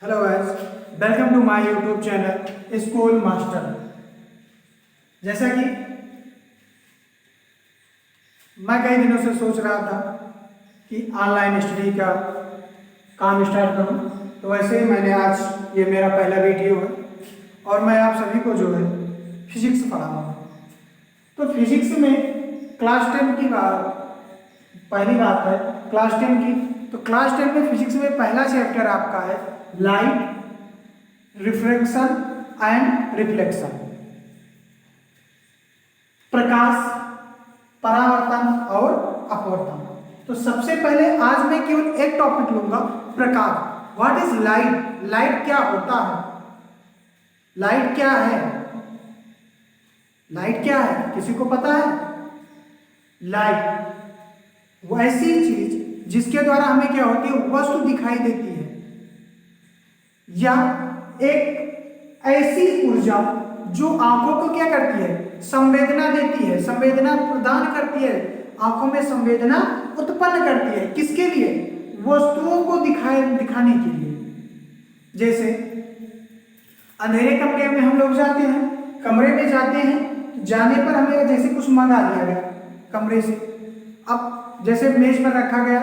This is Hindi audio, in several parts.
Hello guys, welcome to my YouTube channel school master. जैसा कि मैं कई दिनों से सोच रहा था कि ऑनलाइन स्टडी का काम स्टार्ट करूं, तो वैसे ही मैंने आज ये मेरा पहला वीडियो है और मैं आप सभी को जो है फिजिक्स पढ़ाऊंगा। तो फिजिक्स में क्लास 10 की बात, पहली बात है क्लास 10 की। तो क्लास 10 में फिजिक्स में पहला चैप्टर आपका है लाइट, रिफ्रैक्शन एंड रिफ्लेक्शन, प्रकाश, परावर्तन और अपवर्तन। तो सबसे पहले आज मैं केवल एक टॉपिक लूंगा, प्रकाश। What is light? लाइट क्या होता है? लाइट क्या है? लाइट क्या है, किसी को पता है? लाइट वो ऐसी चीज जिसके द्वारा हमें क्या होती है, वस्तु दिखाई देती है, या एक ऐसी ऊर्जा जो आंखों को क्या करती है, संवेदना देती है, संवेदना प्रदान करती है, आंखों में संवेदना उत्पन्न करती है। किसके लिए? वस्तुओं को दिखाने के लिए। जैसे अंधेरे कमरे में हम लोग जाते हैं, कमरे में जाते हैं, जाने पर हमें जैसे कुछ मंगा लिया गया कमरे से। अब जैसे मेज पर रखा गया,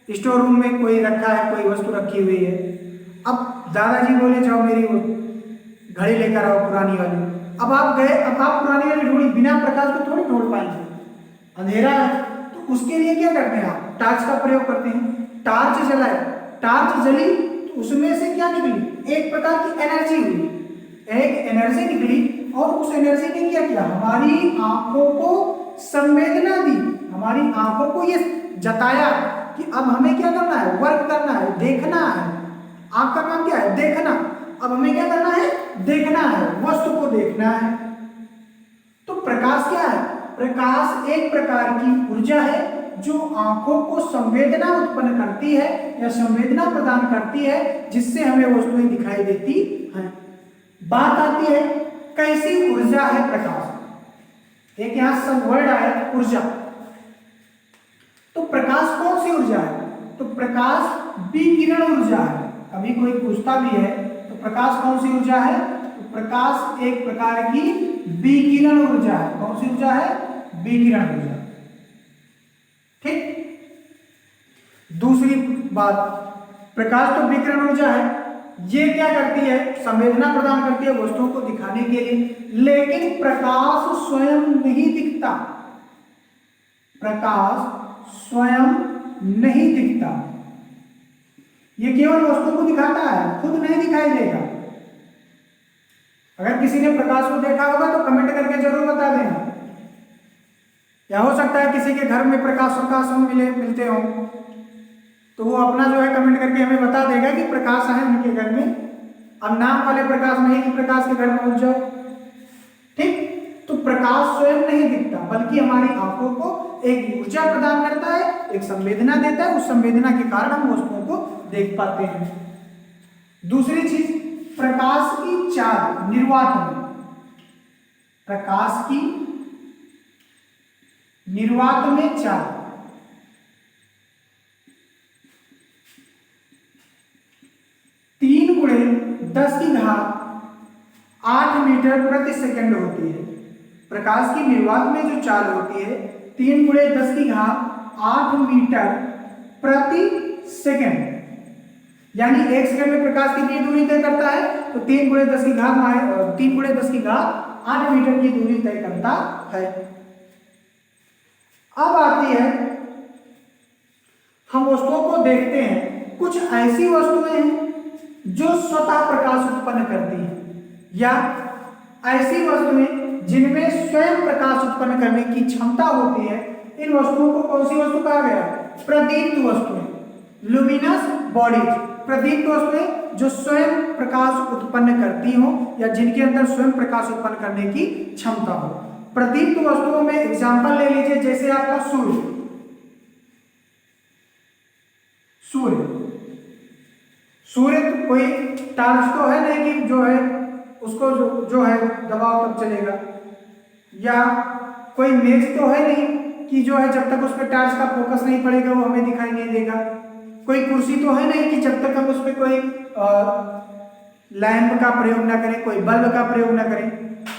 स्टोर रूम में कोई रखा है, कोई वस्तु रखी हुई है। अब दादाजी बोले जाओ मेरी वो घड़ी लेकर आओ पुरानी वाली। अब आप गए, अब आप पुरानी वाली ढूंढी, बिना प्रकाश को थोड़ी ढूंढ पाएंगे, अंधेरा है। तो उसके लिए क्या करते हैं आप? टार्च का प्रयोग करते हैं। टार्च जलाए, टार्च जली तो उसमें से क्या निकली? एक प्रकार की एनर्जी हुई, एक एनर्जी निकली, और उस एनर्जी ने क्या किया? हमारी आंखों को संवेदना दी, हमारी आंखों को ये जताया कि अब हमें क्या करना है, वर्क करना है, देखना है। आंख का काम क्या है? देखना। अब हमें क्या करना है? देखना है, वस्तु को देखना है। तो प्रकाश क्या है? प्रकाश एक प्रकार की ऊर्जा है जो आंखों को संवेदना उत्पन्न करती है या संवेदना प्रदान करती है, जिससे हमें वस्तुएं दिखाई देती हैं। बात आती है कैसी ऊर्जा है प्रकाश। एक यहां सब वर्ड आया ऊर्जा। तो प्रकाश कौन सी ऊर्जा है? तो प्रकाश विकिरण ऊर्जा है। कभी कोई पूछता भी है तो प्रकाश कौन सी ऊर्जा है? तो प्रकाश एक प्रकार की विकिरण ऊर्जा है। कौन सी ऊर्जा है? विकिरण ऊर्जा। ठीक। दूसरी बात, प्रकाश तो विकिरण ऊर्जा है, ये क्या करती है? संवेदना प्रदान करती है वस्तुओं को दिखाने के लिए। लेकिन प्रकाश स्वयं नहीं दिखता, प्रकाश स्वयं नहीं दिखता, ये केवल वस्तु को दिखाता है, खुद नहीं दिखाई देगा। अगर किसी ने प्रकाश को देखा होगा तो कमेंट करके जरूर बता देना। या हो सकता है किसी के घर में प्रकाश हम मिलते हो, तो वो अपना जो है कमेंट करके हमें बता देगा कि प्रकाश है उनके घर में। अब नाम वाले प्रकाश नहीं कि प्रकाश के घर में पहुंच जाओ। ठीक। तो प्रकाश स्वयं नहीं दिखता, बल्कि हमारी आंखों को एक ऊर्जा प्रदान करता है, एक संवेदना देता है। उस संवेदना के कारण हम वस्तुओं को देख पाते हैं। दूसरी चीज, प्रकाश की चाल निर्वात में, प्रकाश की निर्वात में चाल। तीन गुणे 10 की घात 8 मीटर प्रति सेकंड होती है। प्रकाश की निर्वात में जो चाल होती है 3 गुणे 10 की घात 8 मीटर प्रति सेकंड, यानी 1 सेकंड में प्रकाश कितनी दूरी तय करता है? तो 3 गुणे 10 की घात 3 गुणे 10 की घात 8 मीटर की दूरी तय करता है। अब आती है, हम वस्तुओं को देखते हैं, कुछ ऐसी वस्तुएं हैं जो स्वतः प्रकाश उत्पन्न करती हैं, या ऐसी वस्तुएं जिनमें स्वयं प्रकाश उत्पन्न करने की क्षमता होती है। इन वस्तुओं को कौन सी वस्तु कहा गया? प्रदीप्त वस्तुएं, लुमिनस बॉडीज। प्रदीप्त वस्तुएं जो स्वयं प्रकाश उत्पन्न करती हो या जिनके अंदर स्वयं प्रकाश उत्पन्न करने की क्षमता हो। प्रदीप्त वस्तुओं में एग्जांपल ले लीजिए, जैसे आपका सूर्य। सूर्य सूर्य तो कोई टार्च तो है नहीं कि जो है उसको जो है दबाव तब चलेगा, या कोई मेज तो है नहीं कि जो है जब तक उस पर टार्च का फोकस नहीं पड़ेगा वो हमें दिखाई नहीं देगा। कोई कुर्सी तो है नहीं कि जब तक हम उस पर कोई लैंप का प्रयोग ना करें, कोई बल्ब का प्रयोग ना करें।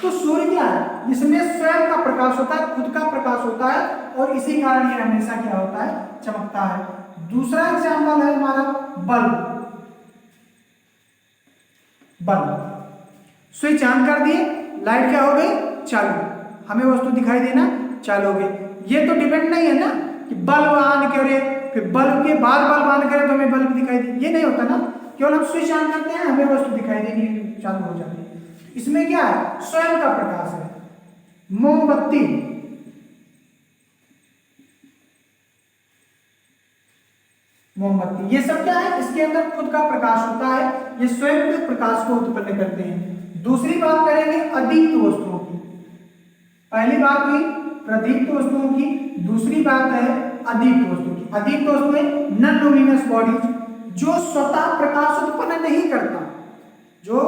तो सूर्य क्या है, इसमें स्वयं का प्रकाश होता है, खुद का प्रकाश होता है, और इसी कारण ये हमेशा क्या होता है, चमकता है। दूसरा एग्जाम्पल है हमारा बल्ब। बल्ब स्विच ऑन कर दिए, लाइट क्या हो गई, चालू, हमें वस्तु दिखाई देना चालू हो गई। ये तो डिपेंड नहीं है ना कि बल्ब ऑन करें फिर बल्ब के बाद बल्ब ऑन करें तो हमें बल्ब दिखाई दे, ये नहीं होता ना। केवल हम स्विच ऑन करते हैं, हमें वस्तु दिखाई देनी चालू हो जाती है। इसमें क्या है, स्वयं का प्रकाश है। मोमबत्ती, मोमबत्ती, ये सब क्या है, इसके अंदर खुद का प्रकाश होता है, ये स्वयं के प्रकाश को उत्पन्न करते हैं। दूसरी बात करेंगे अदीप्त वस्तुओं की। पहली बात हुई प्रदीप्त वस्तुओं की, दूसरी बात है अदीप्त वस्तुओं की। अदीप्त वस्तुएं नॉन लुमिनस बॉडीज, जो स्वतः प्रकाश उत्पन्न नहीं करता, जो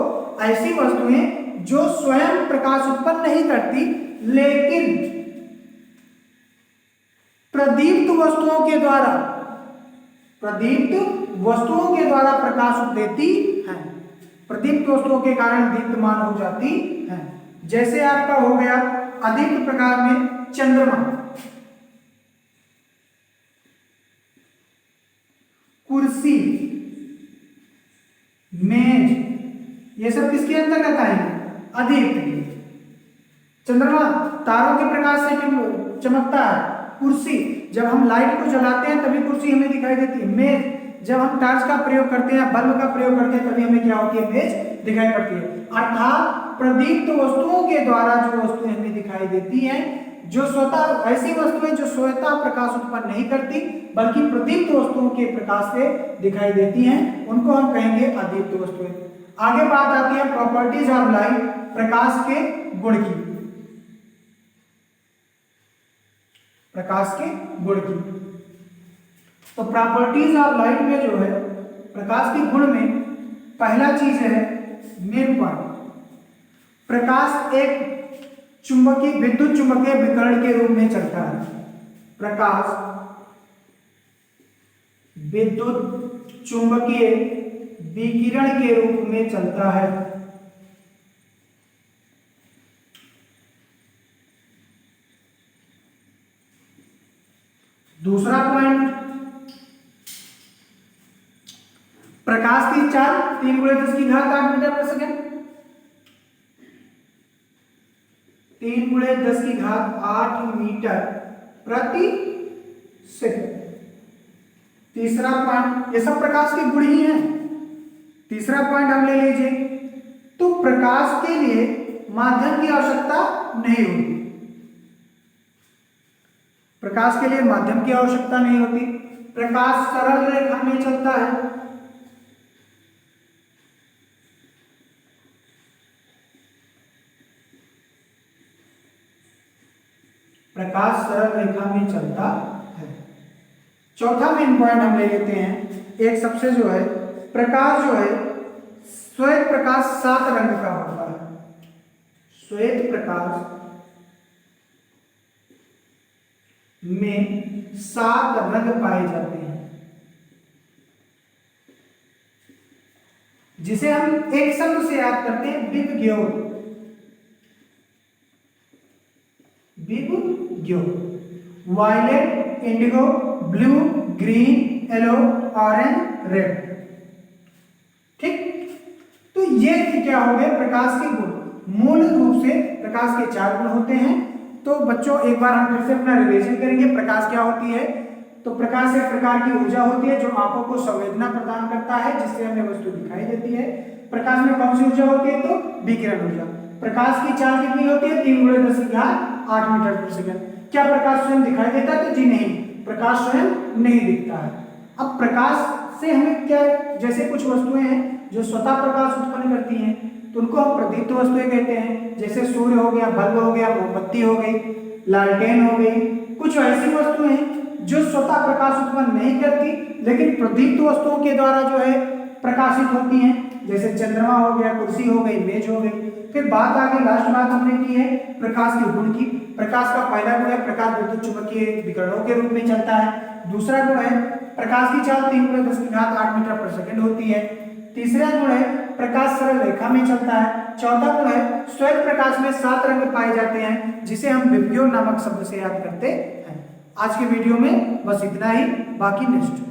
ऐसी वस्तुएं जो स्वयं प्रकाश उत्पन्न नहीं करती लेकिन प्रदीप्त वस्तुओं के द्वारा, प्रदीप्त वस्तुओं के द्वारा प्रकाश देती है, प्रदीप्त वस्तुओं के कारण दीप्तमान हो जाती है। जैसे आपका हो गया अदीप्त प्रकार में चंद्रमा, कुर्सी, मेज, ये सब किसके अंतर्गत आएंगे, अदीप्त के। चंद्रमा तारों के प्रकाश से चमकता है। कुर्सी जब हम लाइट को जलाते हैं तभी कुर्सी हमें दिखाई देती है। मेज जब हम टॉर्च का प्रयोग करते हैं, बल्ब का प्रयोग करते हैं, तभी हमें क्या होती है, मेज दिखाई पड़ती है। अर्थात प्रदीप्त वस्तुओं के द्वारा जो वस्तुएं हमें दिखाई देती हैं, जो स्वतः, ऐसी वस्तुएं जो स्वतः प्रकाश उत्पन्न नहीं करती बल्कि प्रदीप्त वस्तुओं के प्रकाश से दिखाई देती हैं, उनको हम कहेंगे अदीप्त वस्तुएं। आगे बात आती है प्रॉपर्टीज ऑफ लाइट, प्रकाश के गुण की, प्रकाश के गुण की। तो प्रॉपर्टीज ऑफ लाइट में जो है प्रकाश के गुण में पहला चीज है मेन पॉइंट, प्रकाश एक चुंबकीय, विद्युत चुंबकीय विकिरण के रूप में चलता है। प्रकाश विद्युत चुंबकीय विकिरण के रूप में चलता है। दूसरा पॉइंट, प्रकाश की चाल 3 × 10⁸ मीटर पर सेकेंड, 3 × 10⁸ मीटर प्रति सेकंड। तीसरा पॉइंट, ये सब प्रकाश के गुण ही हैं। तीसरा पॉइंट हम ले लीजिए, तो प्रकाश के लिए माध्यम की आवश्यकता नहीं होती, प्रकाश के लिए माध्यम की आवश्यकता नहीं होती। प्रकाश सरल रेखा में चलता है। प्रकाश सरल रेखा में चलता है। चौथा मेन पॉइंट हम ले लेते हैं, एक सबसे जो है प्रकाश जो है श्वेत प्रकाश 7 रंग का होता है। श्वेत प्रकाश में 7 रंग पाए जाते हैं, जिसे हम एक शब्द से याद करते हैं VIBGYOR, VIBGYOR. Violet, indigo, blue, green, yellow, orange, red. ठीक, तो ये क्या हो गए प्रकाश के गुण। मूल रूप से प्रकाश के 4 गुण होते हैं। तो बच्चों एक बार हम फिर से अपना रिवीजन करेंगे। प्रकाश क्या होती है, तो प्रकाश एक प्रकार की ऊर्जा होती है जो आंखों को संवेदना प्रदान करता है, जिससे हमें वस्तु दिखाई देती है। प्रकाश में कौन सी ऊर्जा होती है, तो विकिरण ऊर्जा। प्रकाश की चाल कितनी होती है, 3 × 10⁸ मीटर पर सेकंड। क्या प्रकाश स्वयं दिखाई देता है, तो जी नहीं, प्रकाश स्वयं नहीं दिखता है। अब प्रकाश से हमें क्या, जैसे कुछ वस्तुएं हैं जो स्वतः प्रकाश उत्पन्न करती हैं, तो उनको हम प्रदीप्त वस्तुएं कहते हैं। जैसे सूर्य हो गया, बल्ब हो गया, मोमबत्ती हो गई, लालटेन हो गई। कुछ ऐसी वस्तुएं हैं जो स्वतः प्रकाश उत्पन्न नहीं करती लेकिन प्रदीप्त वस्तुओं के द्वारा जो है प्रकाशित होती हैं, जैसे चंद्रमा हो गया, कुर्सी हो गई, मेज हो गई। फिर बात आगे, लास्ट बात हमने की है प्रकाश के गुण की। प्रकाश का पहला गुण है प्रकाश विद्युत चुंबकीय विकिरणों के रूप में चलता है। दूसरा गुण है प्रकाश की चाल 3×10⁸ मीटर पर सेकंड होती है। तीसरा गुण है प्रकाश सरल रेखा में चलता है। चौथा गुण है श्वेत प्रकाश में 7 रंग पाए जाते हैं जिसे हम विबग्योर नामक शब्द से याद करते हैं। आज के वीडियो में बस इतना ही, बाकी नेक्स्ट